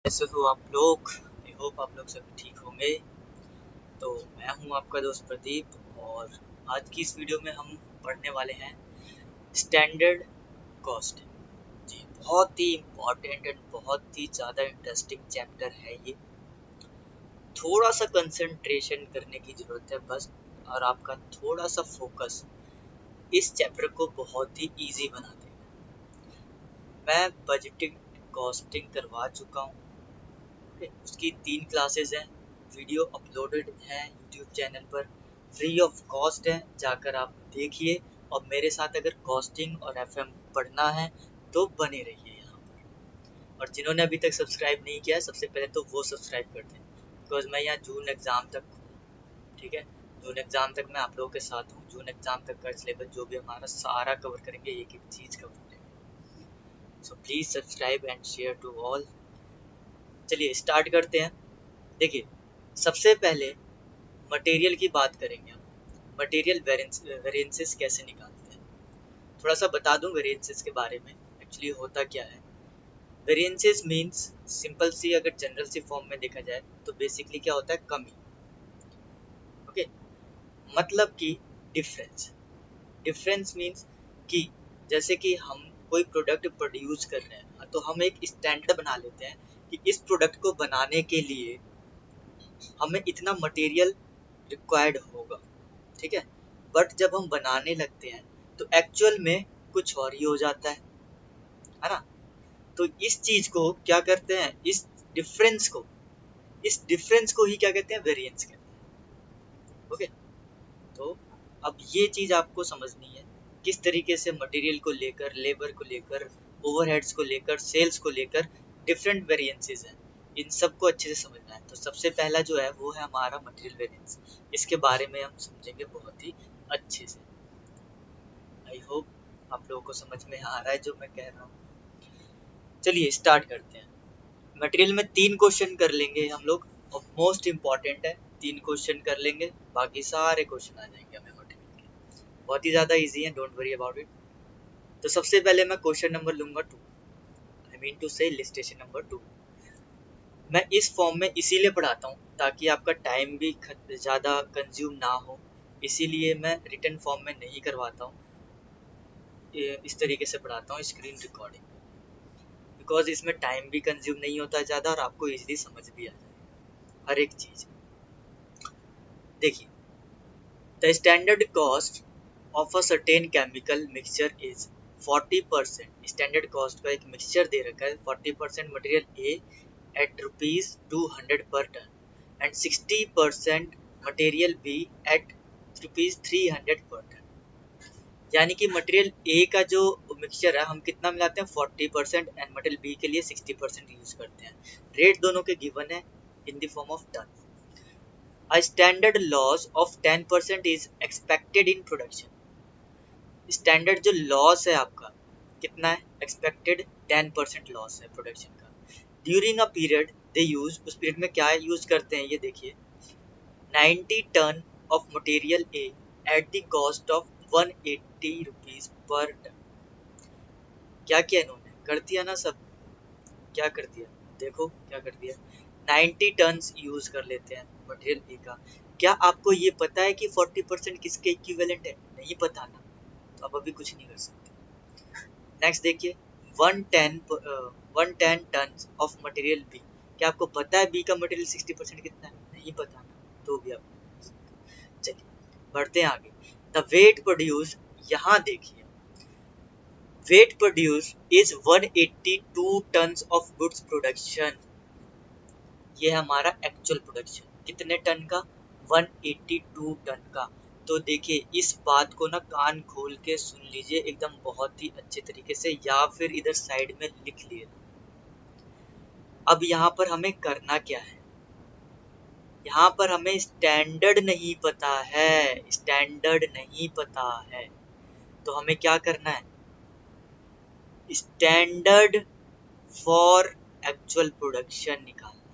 कैसे हो आप लोग। आई होप आप लोग सब ठीक होंगे। तो मैं हूं आपका दोस्त प्रदीप और आज की इस वीडियो में हम पढ़ने वाले हैं स्टैंडर्ड कॉस्ट। जी, बहुत ही इम्पोर्टेंट एंड बहुत ही ज़्यादा इंटरेस्टिंग चैप्टर है ये। थोड़ा सा कंसंट्रेशन करने की ज़रूरत है बस, और आपका थोड़ा सा फोकस इस चैप्टर को बहुत ही ईजी बना देगा। मैं बजटिंग कॉस्टिंग करवा चुका हूँ। उसकी 3 क्लासेस हैं, वीडियो अपलोडेड है यूट्यूब चैनल पर, फ्री ऑफ कॉस्ट है, जाकर आप देखिए। और मेरे साथ अगर कॉस्टिंग और एफएम पढ़ना है तो बने रहिए यहाँ पर। और जिन्होंने अभी तक सब्सक्राइब नहीं किया है सबसे पहले तो वो सब्सक्राइब कर दें, बिकॉज मैं यहाँ जून एग्ज़ाम तक हूँ। ठीक है, जून एग्ज़ाम तक मैं आप लोगों के साथ हूँ। जून एग्ज़ाम तक का सिलेबस जो भी हमारा सारा कवर करेंगे, एक एक चीज़ कवर करेंगे। So please subscribe and share to all. चलिए स्टार्ट करते हैं। देखिए, सबसे पहले मटेरियल की बात करेंगे हम। मटेरियल वेरिएंसेस कैसे निकालते हैं, थोड़ा सा बता दूं वेरिएंसेस के बारे में। एक्चुअली होता क्या है, वेरिएंसेस मींस सिंपल सी, अगर जनरल सी फॉर्म में देखा जाए तो बेसिकली क्या होता है, कमी। ओके, मतलब कि डिफरेंस। डिफरेंस मींस कि जैसे कि हम कोई प्रोडक्ट प्रोड्यूस कर रहे हैं तो हम एक स्टैंडर्ड बना लेते हैं कि इस प्रोडक्ट को बनाने के लिए हमें इतना मटेरियल रिक्वायर्ड होगा। ठीक है, बट जब हम बनाने लगते हैं तो एक्चुअल में कुछ और ही हो जाता है ना। तो इस चीज को क्या करते हैं, इस डिफरेंस को ही क्या कहते हैं, वेरिएंस कहते हैं। ओके, तो अब ये चीज आपको समझनी है, किस तरीके से मटेरियल को लेकर, लेबर को लेकर, ओवरहेड्स को लेकर, सेल्स को लेकर डिफरेंट वेरिएंसेस हैं। इन सबको अच्छे से समझना है। तो सबसे पहला जो है वो है हमारा मटेरियल वेरिएंस। इसके बारे में हम समझेंगे बहुत ही अच्छे से। आई होप आप लोगों को समझ में आ रहा है जो मैं कह रहा हूँ। चलिए स्टार्ट करते हैं। मटेरियल में 3 क्वेश्चन कर लेंगे हम लोग, और मोस्ट इम्पॉर्टेंट है, 3 क्वेश्चन कर लेंगे, बाकी सारे क्वेश्चन आ जाएंगे हमें मटेरियल के। बहुत ही ज़्यादा इजी है, डोंट वरी अबाउट इट। तो सबसे पहले मैं क्वेश्चन नंबर लूँगा 2, आई मीन टू से इलस्ट्रेशन नंबर 2। मैं इस फॉर्म में इसीलिए पढ़ाता हूँ ताकि आपका टाइम भी ज़्यादा कंज्यूम ना हो, इसीलिए मैं रिटन फॉर्म में नहीं करवाता हूँ। इस तरीके से पढ़ाता हूँ स्क्रीन रिकॉर्डिंग, बिकॉज इसमें टाइम भी कंज्यूम नहीं होता ज़्यादा और आपको इजीली समझ भी आ जाए हर एक चीज़। देखिए, the standard cost of a certain chemical mixture is 40%। Standard cost का एक मिक्सचर दे रखा है, 40% material A at ₹200 per ton and 60% material B at ₹300 per ton. यानी कि मटेरियल ए का जो मिक्सचर है हम कितना मिलाते हैं, 40%, एंड मटेरियल बी के लिए 60% यूज करते हैं। रेट दोनों के गिवन है in the form of ton. A standard loss of 10% is expected in production. Standard जो लॉस है आपका कितना है, एक्सपेक्टेड 10% लॉस है प्रोडक्शन का। During a period they use, उस पीरियड में क्या यूज करते हैं ये देखिए, 90 ton of material A at the cost of ₹180 per ton. क्या किया इन्होंने, कर दिया ना सब, क्या कर दिया, देखो क्या कर दिया, 90 टन यूज कर लेते हैं मटेरियल ए का। क्या आपको ये पता है कि 40% किसके इक्विवेलेंट है, नहीं पता ना, तो आप अभी कुछ नहीं कर सकते। नेक्स्ट देखिए, 110 टन ऑफ मटेरियल बी। क्या आपको पता है बी का मटेरियल 60% कितना है, नहीं पता ना, तो भी आप नहीं कर सकते। चलिए बढ़ते हैं आगे। द वेट प्रोड्यूस, यहाँ देखिए, weight produce is 182 ton of goods production. ये है हमारा एक्चुअल प्रोडक्शन, कितने टन का, 182 टन का। तो देखिए इस बात को ना कान खोल के सुन लीजिए एकदम बहुत ही अच्छे तरीके से, या फिर इधर साइड में लिख लिए। अब यहाँ पर हमें करना क्या है, यहाँ पर हमें स्टैंडर्ड नहीं पता है, स्टैंडर्ड नहीं पता है, तो हमें क्या करना है, स्टैंडर्ड फॉर एक्चुअल प्रोडक्शन निकालना है।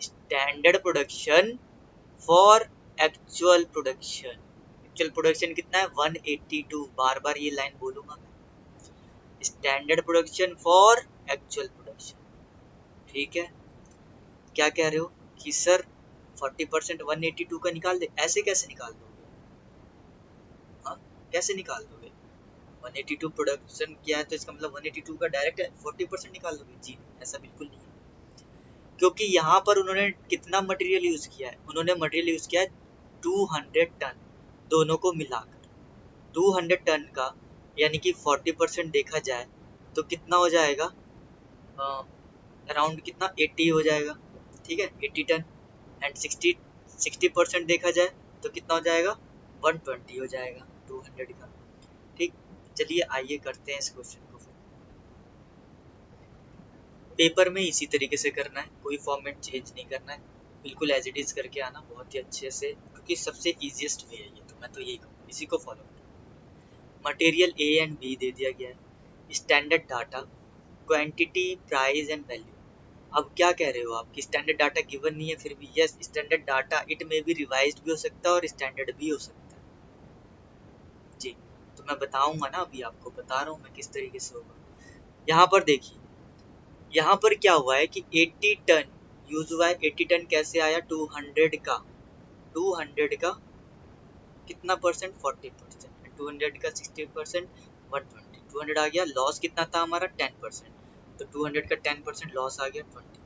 Standard production for actual production. Actual production कितना है, 182। बार बार ये लाइन बोलूंगा मैं, standard production for actual production. ठीक है, क्या कह रहे हो कि सर 40% 182 का निकाल दे, ऐसे कैसे निकाल दोगे? हाँ, कैसे निकाल दोगे? 182 प्रोडक्शन किया है तो इसका मतलब 182 का डायरेक्ट 40% निकाल दोगे? जी ऐसा बिल्कुल नहीं है, क्योंकि यहाँ पर उन्होंने कितना मटेरियल यूज किया है, उन्होंने मटेरियल यूज किया है 200 टन, दोनों को मिलाकर 200 टन का, यानी कि 40% देखा जाए तो कितना हो जाएगा, अराउंड कितना 80 हो जाएगा, ठीक है 80 टन, एंड 60% देखा जाए तो कितना हो जाएगा 120 हो जाएगा 200 का। ठीक, चलिए आइए करते हैं इस क्वेश्चन को। पेपर में इसी तरीके से करना है, कोई फॉर्मेट चेंज नहीं करना है, बिल्कुल एज इट इज करके आना बहुत ही अच्छे से, क्योंकि सबसे इजीएस्ट वे है ये, तो मैं तो यही कहूँ इसी को फॉलो करो। मटेरियल ए एंड बी दे दिया गया है, standard data, quantity, price and value. अब क्या कह रहे हो आप कि स्टैंडर्ड डाटा गिवन नहीं है, फिर भी यस स्टैंडर्ड डाटा इट में भी रिवाइज्ड भी हो सकता है और स्टैंडर्ड भी हो सकता है। जी, तो मैं बताऊंगा ना, अभी आपको बता रहा हूँ मैं किस तरीके से होगा। यहाँ पर देखिए, यहाँ पर क्या हुआ है कि 80 टन यूज हुआ है। 80 टन कैसे आया? 200 का, 200 का कितना परसेंट? 40%, 200 का 60%, 120, 200 आ गया। लॉस कितना था हमारा? 10%, तो 200 का 10% लॉस आ गया 20,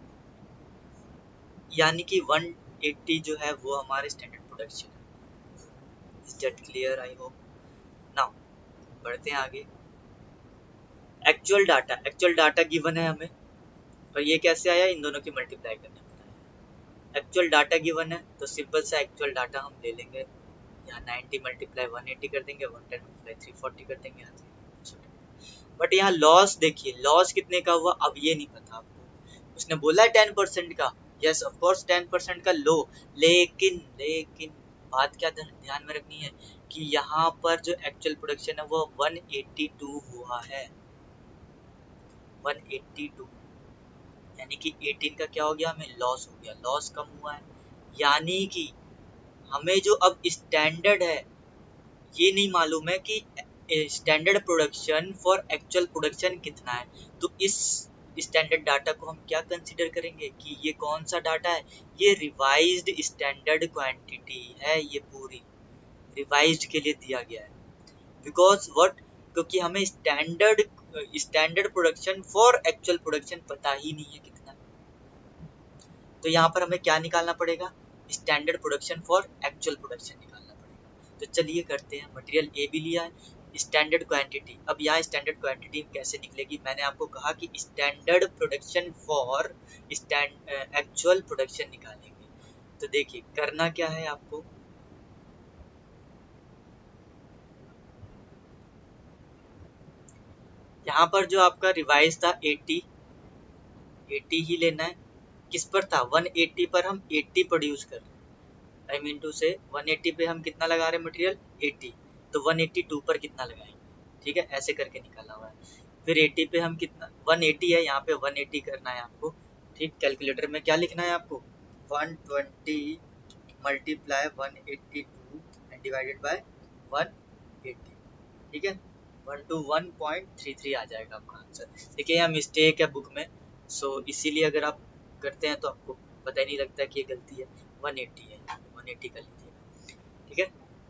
यानी कि 180 जो है वो हमारे स्टैंडर्ड प्रोडक्शन है। Is that clear? I hope. Now बढ़ते हैं आगे। एक्चुअल डाटा गिवन है हमें, और ये कैसे आया? इन दोनों की मल्टीप्लाई करने पर आया। एक्चुअल डाटा गिवन है तो सिंपल सा एक्चुअल डाटा हम ले लेंगे, यहाँ 90 मल्टीप्लाई 180 कर देंगे, 110 मल्टीप्लाई 340 कर देंगे यहाँ से। बट यहाँ लॉस देखिए, लॉस कितने का हुआ अब ये नहीं पता आपको। उसने बोला है 10% का, यस ऑफ कोर्स 10% का लो, लेकिन लेकिन बात क्या ध्यान में रखनी है कि यहाँ पर जो एक्चुअल प्रोडक्शन है वो 182 हुआ है, 182, यानी कि 18 का क्या हो गया? हमें लॉस हो गया, लॉस कम हुआ है। यानी कि हमें जो अब स्टैंडर्ड है ये नहीं मालूम है कि standard production for actual production कितना है, तो इस स्टैंडर्ड डाटा को हम क्या कंसीडर करेंगे कि ये कौन सा डाटा है? ये रिवाइज्ड स्टैंडर्ड क्वांटिटी है, ये पूरी रिवाइज्ड के लिए दिया गया है। Because what? क्योंकि हमें standard production for actual production पता ही नहीं है कितना, तो यहाँ पर हमें क्या निकालना पड़ेगा? Standard production for actual production निकालना पड़ेगा। तो चलिए करते हैं। मटेरियल ए भी लिया है, स्टैंडर्ड क्वांटिटी। अब यहाँ स्टैंडर्ड क्वांटिटी कैसे निकलेगी? मैंने आपको कहा कि standard production for actual production निकालेंगे। तो देखिए करना क्या है आपको, यहाँ पर जो आपका रिवाइज था 80 ही लेना है। किस पर था? 180 पर हम 80 प्रोड्यूस कर रहे हैं। आई मीन टू से 180 पे हम कितना लगा रहे हैं मटेरियल? 80, तो 182 पर कितना लगाएंगे? ठीक है, ऐसे करके निकाला हुआ है। फिर 80 पे हम कितना, 180 है यहाँ पे 180 करना है आपको। ठीक, कैलकुलेटर में क्या लिखना है आपको? 120 मल्टीप्लाई 182 एंड डिवाइडेड बाय 180। ठीक है, 121.33 आ जाएगा आपका आंसर। देखिए यहाँ मिस्टेक है बुक में, सो इसीलिए अगर आप करते हैं तो आपको पता ही नहीं लगता कि ये गलती है। 180 है, 180 कर लीजिएगा। ठीक है,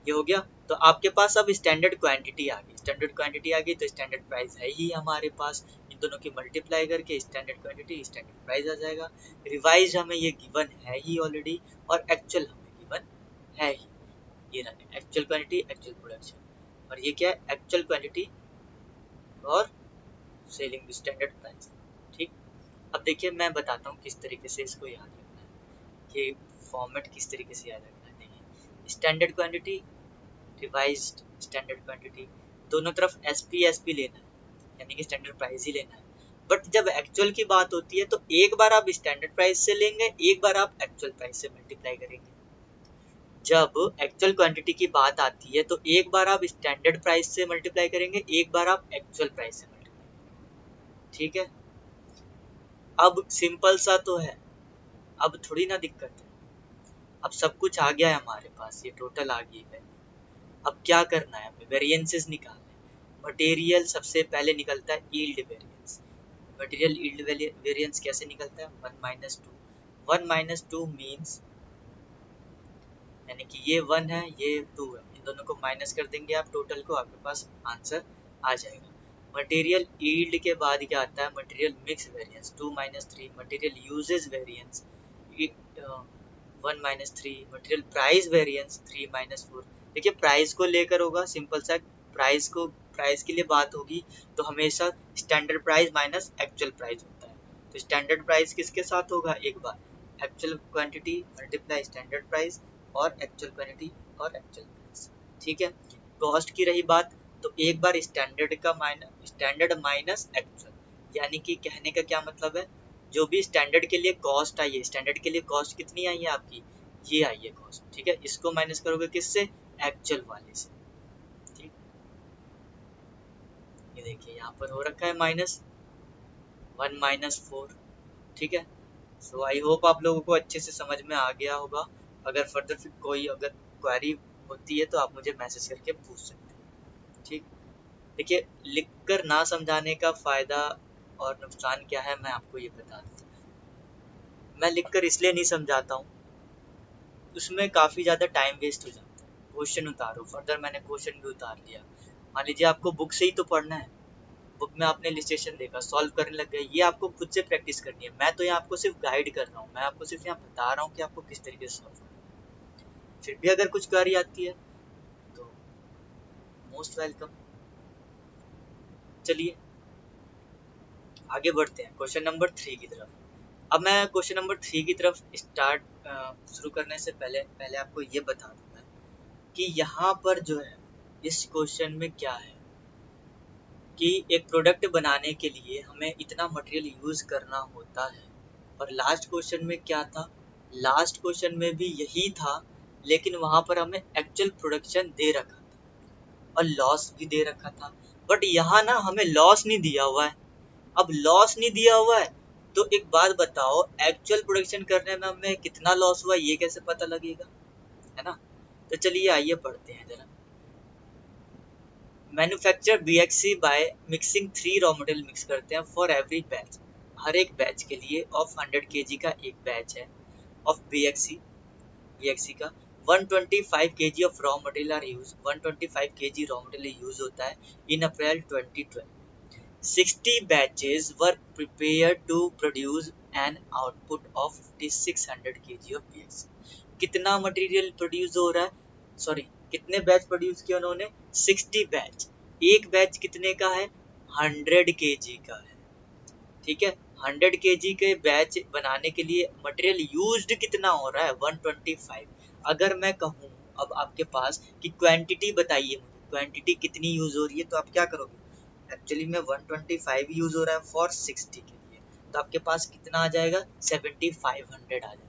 ये हो गया। तो आपके पास अब स्टैंडर्ड क्वांटिटी आ गई, स्टैंडर्ड क्वांटिटी आ गई तो स्टैंडर्ड प्राइस है ही हमारे पास। इन दोनों की मल्टीप्लाई करके स्टैंडर्ड क्वांटिटी स्टैंडर्ड प्राइस आ जाएगा। रिवाइज हमें ये गिवन है ही ऑलरेडी, और एक्चुअल हमें गिवन है ही। ये रहा एक्चुअल क्वांटिटी, एक्चुअल प्रोडक्शन, और ये क्या है? एक्चुअल क्वांटिटी और सेलिंग स्टैंडर्ड प्राइस। ठीक, अब देखिए मैं बताता हूँ किस तरीके से इसको याद रखना है, ये फॉर्मेट किस तरीके से याद रखना है। देखिए standard quantity, revised standard quantity, दोनों तरफ एसपी लेना है, यानी कि स्टैंडर्ड प्राइस ही लेना है। बट जब एक्चुअल की बात होती है तो एक बार आप स्टैंडर्ड प्राइस से लेंगे, एक बार आप एक्चुअल प्राइस से मल्टीप्लाई करेंगे। जब एक्चुअल क्वांटिटी की बात आती है तो एक बार आप स्टैंडर्ड प्राइस से मल्टीप्लाई करेंगे, एक बार आप एक्चुअल प्राइस से मल्टीप्लाई करेंगे। ठीक है, अब सिंपल सा तो है, अब थोड़ी ना दिक्कत है। अब सब कुछ आ गया है हमारे पास, ये टोटल आ गई है। अब क्या करना है? हमें वेरिएंसेस निकालना है। मटेरियल सबसे पहले निकलता है yield variance. Material yield variance कैसे निकलता है, 1 - 2 मीन्स, यानी कि ये 1 है ये 2 है, इन दोनों को माइनस कर देंगे आप टोटल को, आपके पास आंसर आ जाएगा। मटेरियल यील्ड के बाद क्या आता है, material mix variance 2 - 3, material usage variance 1 - 3, material price variance 3 - 4। देखिए प्राइस को लेकर होगा, सिंपल सा प्राइस के लिए बात होगी तो हमेशा standard price minus actual price होता है। तो स्टैंडर्ड प्राइस किसके साथ होगा, एक बार actual quantity multiply standard price और एक्चुअल क्वांटिटी और एक्चुअल प्राइस। ठीक है, कॉस्ट की रही बात तो एक बार स्टैंडर्ड माइनस एक्चुअल, यानी कि कहने का क्या मतलब है, जो भी स्टैंडर्ड के लिए कॉस्ट आई है, स्टैंडर्ड के लिए कॉस्ट कितनी आई है आपकी, ये आई है कॉस्ट। ठीक है, इसको माइनस करोगे किससे, एक्चुअल वाले से। ठीक, ये देखिए यहाँ पर हो रखा है -1 - 4। ठीक है, सो आई होप आप लोगों को अच्छे से समझ में आ गया होगा। अगर फर्दर फिर कोई अगर क्वेरी होती है तो आप मुझे मैसेज करके पूछ सकते हैं। ठीक, देखिए लिख कर ना समझाने का फायदा और नुकसान क्या है मैं आपको ये बता दूँ। मैं लिख कर इसलिए नहीं समझाता हूँ, उसमें काफ़ी ज़्यादा टाइम वेस्ट हो जाता है। क्वेश्चन उतारो, फर्दर मैंने क्वेश्चन भी उतार लिया, मान लीजिए आपको बुक से ही तो पढ़ना है, बुक में आपने इलिस्ट्रेशन देखा, सॉल्व करने लग गए, ये आपको खुद से प्रैक्टिस करनी है। मैं तो यहाँ आपको सिर्फ गाइड कर रहा हूँ, मैं आपको सिर्फ यहाँ बता रहा हूँ कि आपको किस तरीके से सॉल्व करना है। फिर भी अगर कुछ क्वेरी आती है तो मोस्ट वेलकम। चलिए आगे बढ़ते हैं क्वेश्चन नंबर 3 की तरफ। अब मैं क्वेश्चन नंबर 3 की तरफ शुरू करने से पहले आपको ये बता दूं मैं कि यहाँ पर जो है इस क्वेश्चन में क्या है कि एक प्रोडक्ट बनाने के लिए हमें इतना मटेरियल यूज करना होता है। और लास्ट क्वेश्चन में क्या था, लास्ट क्वेश्चन में भी यही था, लेकिन वहां पर हमें एक्चुअल प्रोडक्शन दे रखा था और लॉस भी दे रखा था। बट यहाँ ना हमें लॉस नहीं दिया हुआ है। अब लॉस नहीं दिया हुआ है तो एक बात बताओ, एक्चुअल प्रोडक्शन करने में हमें कितना लॉस हुआ ये कैसे पता लगेगा, है ना। तो चलिए आइए पढ़ते हैं जरा। Manufacture BXC by mixing 3 raw material mix करते हैं फॉर एवरी बैच, हर एक बैच के लिए ऑफ 100 kg का एक बैच है ऑफ BXC का 125 kg of raw material are use, 125 kg raw material use होता है in April 2012। 60 batches were prepared to produce an output of 5600 kg of BXC। कितना मटेरियल प्रोड्यूस हो रहा है, सॉरी कितने बैच प्रोड्यूस किया उन्होंने, 60 बैच। एक बैच कितने का है, 100 kg का है। ठीक है, 100 kg के बैच बनाने के लिए मटेरियल यूज्ड कितना हो रहा है, 125। अगर मैं कहूँ अब आपके पास कि क्वांटिटी बताइए मुझे, क्वांटिटी कितनी यूज हो रही है, तो आप क्या करोगे, एक्चुअली में 125 यूज हो रहा है फॉर 60 के लिए, तो आपके पास कितना आ जाएगा, 7500 आ जाएगा।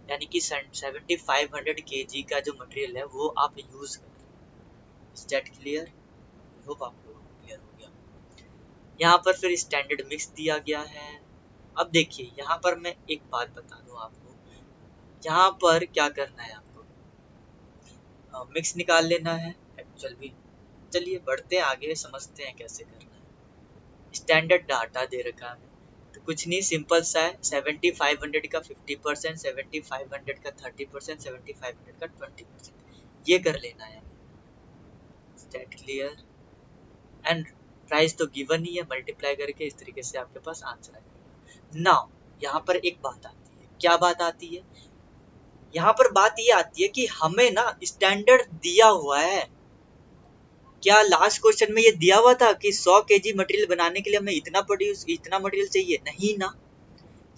यानी कि 7500 kg का जो मटेरियल है वो आप यूज कर रहे हैं। स्टेट क्लियर, होप आप लोगों को क्लियर हो गया। यहाँ पर फिर स्टैंडर्ड मिक्स दिया गया है। अब देखिए यहाँ पर मैं एक बात बता दूं आपको, यहाँ पर क्या करना है आपको, मिक्स निकाल लेना है एक्चुअल भी। चलिए बढ़ते हैं आगे, समझते हैं कैसे करना है। स्टैंडर्ड डाटा दे रखा है तो कुछ नहीं, सिंपल सा है, 7500 का 50%, 7500 का 30%, 7500 का 20%, ये कर लेना है। स्टेट क्लियर, एंड प्राइस तो गिवन ही है, मल्टीप्लाई करके इस तरीके से आपके पास आंसर आ जाएगा। नाउ यहाँ पर एक बात आती है, क्या बात आती है, यहाँ पर बात ये आती है कि हमें ना स्टैंडर्ड दिया हुआ है। क्या लास्ट क्वेश्चन में ये दिया हुआ था कि 100 kg मटेरियल बनाने के लिए हमें इतना मटेरियल चाहिए, नहीं ना।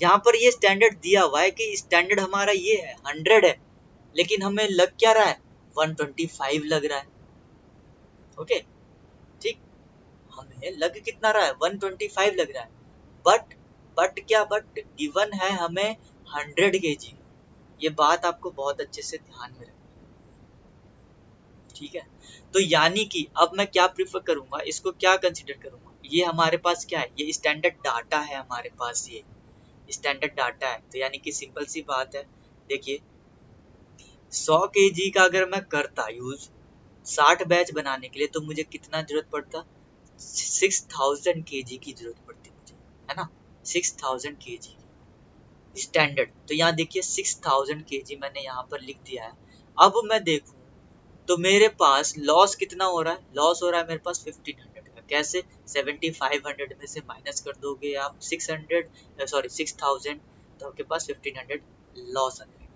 यहाँ पर ये स्टैंडर्ड दिया हुआ है कि स्टैंडर्ड हमारा ये है 100 है, लेकिन हमें लग क्या रहा है, 125 लग रहा है। ओके ठीक, हमें लग कितना रहा है, 125 लग रहा है, बट बट गिवन है हमें 100 kg। ये बात आपको बहुत अच्छे से ध्यान में रखनी है। ठीक है, तो यानी कि अब मैं क्या प्रीफर करूंगा, इसको क्या कंसीडर करूंगा, ये हमारे पास क्या है, ये स्टैंडर्ड डाटा है हमारे पास, ये स्टैंडर्ड डाटा है। तो यानी कि सिंपल सी बात है, देखिए 100 kg का अगर मैं करता यूज 60 बैच बनाने के लिए तो मुझे कितना जरूरत पड़ता, 6000 kg की जरूरत पड़ती मुझे। है ना, 6000 kg स्टैंडर्ड। तो यहाँ देखिए 6000 kg मैंने यहाँ पर लिख दिया है। अब मैं देखूँ तो मेरे पास लॉस कितना हो रहा है, लॉस हो रहा है मेरे पास 1500 का। कैसे, 7500 में से माइनस कर दोगे आप 6000, तो आपके पास 1500 लॉस आ जाएगा।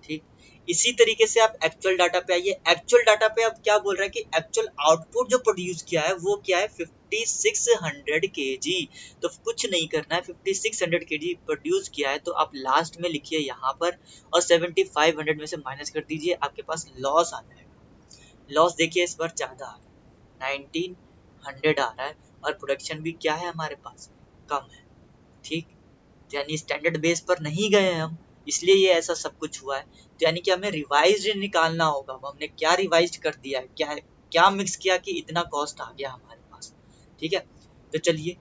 ठीक, इसी तरीके से आप एक्चुअल डाटा पे आइए। एक्चुअल डाटा पे अब क्या बोल रहा है कि एक्चुअल आउटपुट जो प्रोड्यूस किया है वो क्या है, 5600 kg। तो कुछ नहीं करना है, 5600 kg प्रोड्यूस किया है तो आप लास्ट में लिखिए यहाँ पर, और 7500 में से माइनस कर दीजिए, आपके पास लॉस आ जाएगा। लॉस देखिए इस बार ज्यादा आ रहा है, 1900 आ रहा है, और प्रोडक्शन भी क्या है हमारे पास, कम है। ठीक, यानी स्टैंडर्ड बेस पर नहीं गए हम, इसलिए ये ऐसा सब कुछ हुआ है। तो यानी कि हमें रिवाइज्ड निकालना होगा। अब हमने क्या रिवाइज्ड कर दिया है, क्या क्या मिक्स किया कि इतना कॉस्ट आ गया हमारे पास। ठीक है, तो चलिए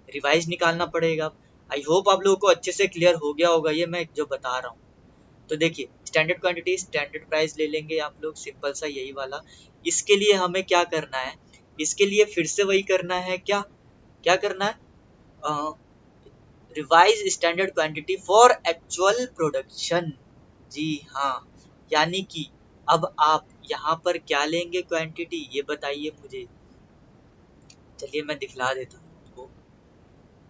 रिवाइज निकालना पड़ेगा। आई होप आप लोगों को अच्छे से क्लियर हो गया होगा ये मैं जो बता रहा हूँ। तो देखिए स्टैंडर्ड क्वांटिटी स्टैंडर्ड प्राइस ले लेंगे आप लोग, सिंपल सा यही वाला। इसके लिए हमें क्या करना है, इसके लिए फिर से वही करना है, क्या क्या करना है, revise standard quantity for actual production. जी हाँ, यानी कि अब आप यहाँ पर क्या लेंगे क्वांटिटी, ये बताइए मुझे। चलिए मैं दिखला देता हूँ आपको।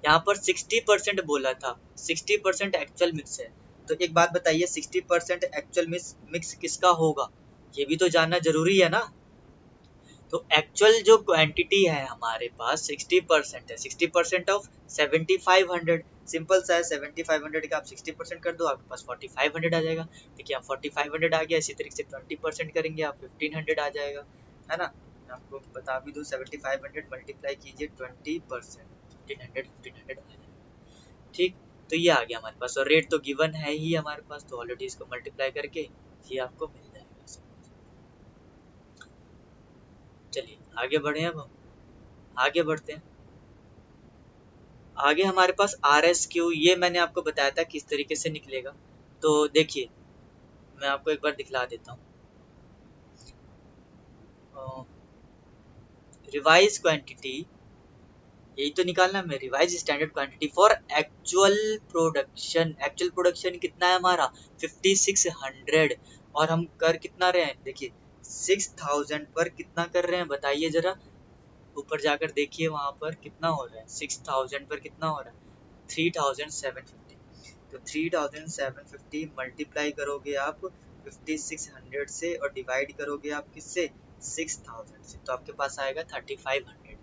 यहाँ पर 60% बोला था, 60% एक्चुअल मिक्स है। तो एक बात बताइए, 60% एक्चुअल मिक्स किसका होगा, ये भी तो जानना जरूरी है ना। तो एक्चुअल जो क्वांटिटी है हमारे पास 60% है, 60% ऑफ 7500। सिंपल सा है, 7500 का आप 60% कर दो, आपके पास 4500 आ जाएगा। देखिए आप 4500 आ गया, इसी तरीके से 20% करेंगे आप 1500 आ जाएगा, है ना। मैं आपको बता भी दूँ, 7500 मल्टीप्लाई कीजिए 20%, 1500 आ जाएगा। ठीक, तो ये आ गया हमारे पास, और रेट तो गिवन है ही हमारे पास, तो ऑलरेडी इसको मल्टीप्लाई करके ये आपको मिल जाएगा। चलिए आगे बढ़े, अब हम आगे बढ़ते हैं। आगे हमारे पास RSQ, ये मैंने आपको बताया था किस तरीके से निकलेगा। तो देखिए मैं आपको एक बार दिखला देता हूँ। रिवाइज क्वांटिटी यही तो निकालना है, revise standard quantity for actual production. Actual production कितना है हमारा, 5600, और हम कर कितना रहे हैं, देखिए 6000 पर कितना कर रहे हैं बताइए जरा, ऊपर जाकर देखिए वहां पर कितना हो रहा है, 6000 पर कितना हो रहा है, 3750। तो 3750 मल्टीप्लाई करोगे आप 5600 से, और डिवाइड करोगे आप किससे, 6000 से, तो आपके पास आएगा 3500।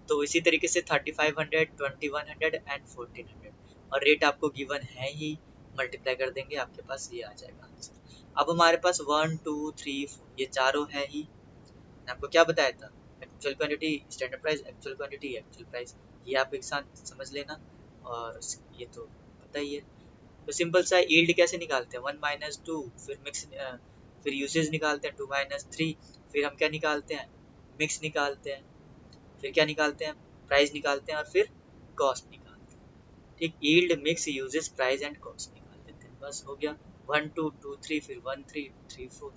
तो इसी तरीके से 3500, 2100 एंड 1400, और रेट आपको गिवन है ही, मल्टीप्लाई कर देंगे आपके पास ये आ जाएगा आंसर। अब हमारे पास 1 2 3 4 ये चारों है ही। मैंने आपको क्या बताया था, actual quantity standard price, actual quantity actual price, ये आप एक साथ समझ लेना, और ये तो पता ही है। तो सिंपल सा यील्ड कैसे निकालते हैं, 1 माइनस 2, फिर मिक्स, फिर यूसेज निकालते हैं 2 माइनस 3, फिर हम क्या निकालते हैं, मिक्स निकालते हैं, फिर क्या निकालते हैं, प्राइस निकालते हैं, और फिर कॉस्ट निकालते हैं। ठीक, yield mix uses price and cost निकाल देते हैं, बस हो गया। 1 2 2 3, फिर 1 3 3 4,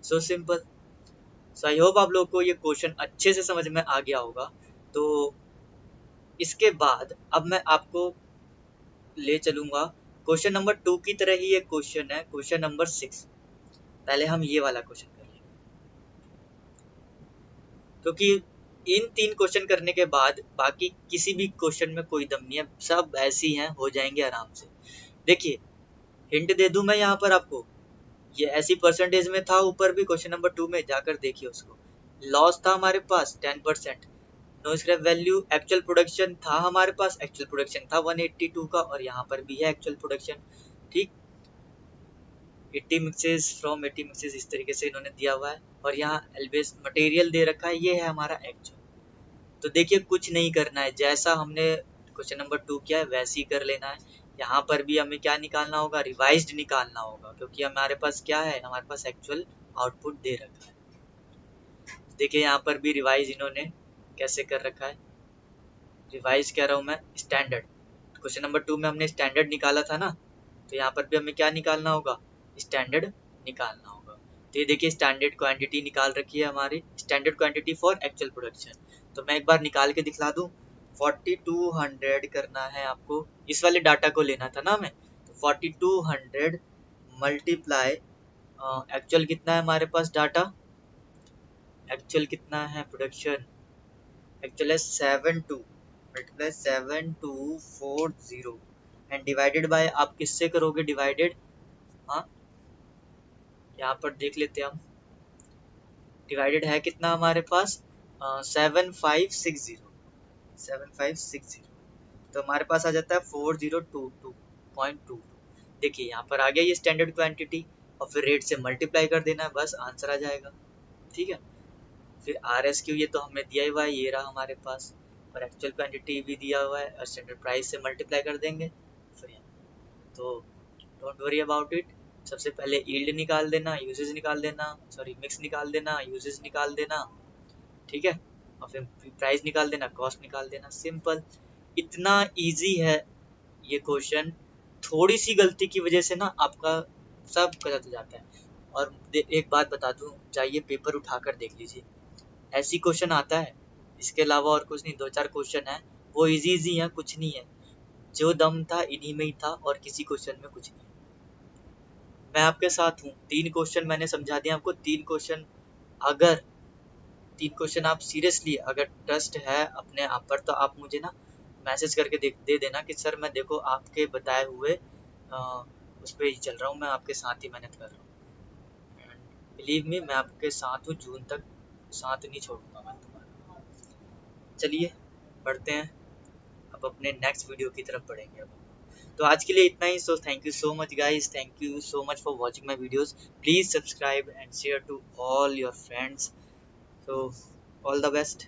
so simple. So I hope आप लोगों को ये क्वेश्चन अच्छे से समझ में आ गया होगा। तो इसके बाद अब मैं आपको ले चलूंगा क्वेश्चन नंबर 2 की तरह ही एक क्वेश्चन है, क्वेश्चन नंबर 6। पहले हम ये वाला क्वेश्चन कर लेंगे, क्योंकि इन 3 क्वेश्चन करने के बाद बाकी किसी भी क्वेश्चन में कोई दम नहीं है, सब ऐसे ही हैं, हो जाएंगे आराम से। देखिए हिंट दे दूं मैं यहाँ पर आपको, ये ऐसी परसेंटेज में था, ऊपर भी क्वेश्चन नंबर 2 में जाकर देखिए उसको। लॉस था हमारे पास 10%, no scrap value, actual production था हमारे पास, एक्चुअल प्रोडक्शन था 182 का, और यहाँ पर भी है एक्चुअल प्रोडक्शन। ठीक, 80 मिक्सेस फ्रॉम 80 मिक्सेस, इस तरीके से इन्होंने दिया हुआ है, और यहाँ एलबेस मटेरियल दे रखा है, ये है हमारा एक्चुअल। तो देखिए कुछ नहीं करना है, जैसा हमने क्वेश्चन नंबर 2 किया है वैसे ही कर लेना है। यहाँ पर भी हमें क्या निकालना होगा, रिवाइज्ड निकालना होगा, क्योंकि हमारे पास क्या है, हमारे पास एक्चुअल आउटपुट दे रखा है। देखिए यहाँ पर भी रिवाइज इन्होंने कैसे कर रखा है, रिवाइज कह रहा हूँ मैं, स्टैंडर्ड। क्वेश्चन नंबर 2 में हमने स्टैंडर्ड निकाला था ना, तो यहाँ पर भी हमें क्या निकालना होगा, स्टैंडर्ड निकालना होगा। तो ये देखिए स्टैंडर्ड क्वांटिटी निकाल रखी है हमारी, standard quantity for actual production. तो मैं एक बार निकाल के दिखला दूं। 4200 करना है आपको, इस वाले डाटा को लेना था ना हमें। तो 4200 मल्टीप्लाई एक्चुअल कितना है हमारे पास डाटा, एक्चुअल कितना है प्रोडक्शन, एक्चुअल है 72 मल्टीप्लाई 7240 एंड डिवाइडेड बाय, आप किससे करोगे डिवाइडेड, हाँ यहाँ पर देख लेते हैं हम, डिवाइडेड है कितना हमारे पास 7560, तो हमारे पास आ जाता है 4022.22। देखिए यहाँ पर आ गया ये स्टैंडर्ड क्वांटिटी, और फिर रेट से मल्टीप्लाई कर देना है, बस आंसर आ जाएगा। ठीक है, फिर आर एस क्यू ये तो हमें दिया हुआ है, ये रहा हमारे पास, और एक्चुअल क्वांटिटी भी दिया हुआ है, और स्टैंडर्ड प्राइस से मल्टीप्लाई कर देंगे फिर तो डोंट वरी अबाउट इट। सबसे पहले यील्ड निकाल देना, यूजेज निकाल देना, सॉरी मिक्स निकाल देना, यूजेज निकाल देना, ठीक है, और फिर प्राइस निकाल देना, कॉस्ट निकाल देना, सिंपल। इतना इजी है ये क्वेश्चन, थोड़ी सी गलती की वजह से ना आपका सब गलत हो जाता है। और एक बात बता दूं, जाइए पेपर उठाकर देख लीजिए, ऐसी क्वेश्चन आता है, इसके अलावा और कुछ नहीं। 2-4 क्वेश्चन है वो इजी इजी है, कुछ नहीं है, जो दम था इन्हीं में ही था, और किसी क्वेश्चन में कुछ नहीं। मैं आपके साथ हूँ, 3 क्वेश्चन मैंने समझा दिया आपको। 3 क्वेश्चन अगर 3 क्वेश्चन आप सीरियसली अगर ट्रस्ट है अपने आप पर, तो आप मुझे ना मैसेज करके दे देना कि सर मैं देखो आपके बताए हुए उस पर ही चल रहा हूँ, मैं आपके साथ ही मेहनत कर रहा हूँ, एंड बिलीव मी मैं आपके साथ हूँ, जून तक साथ नहीं छोड़ूंगा मैं तुम्हारा। चलिए बढ़ते हैं, अब अपने नेक्स्ट वीडियो की तरफ बढ़ेंगे अब। तो आज के लिए इतना ही। So thank you so much guys, thank you so much for watching my videos. Please subscribe and share to all your friends. So all the best.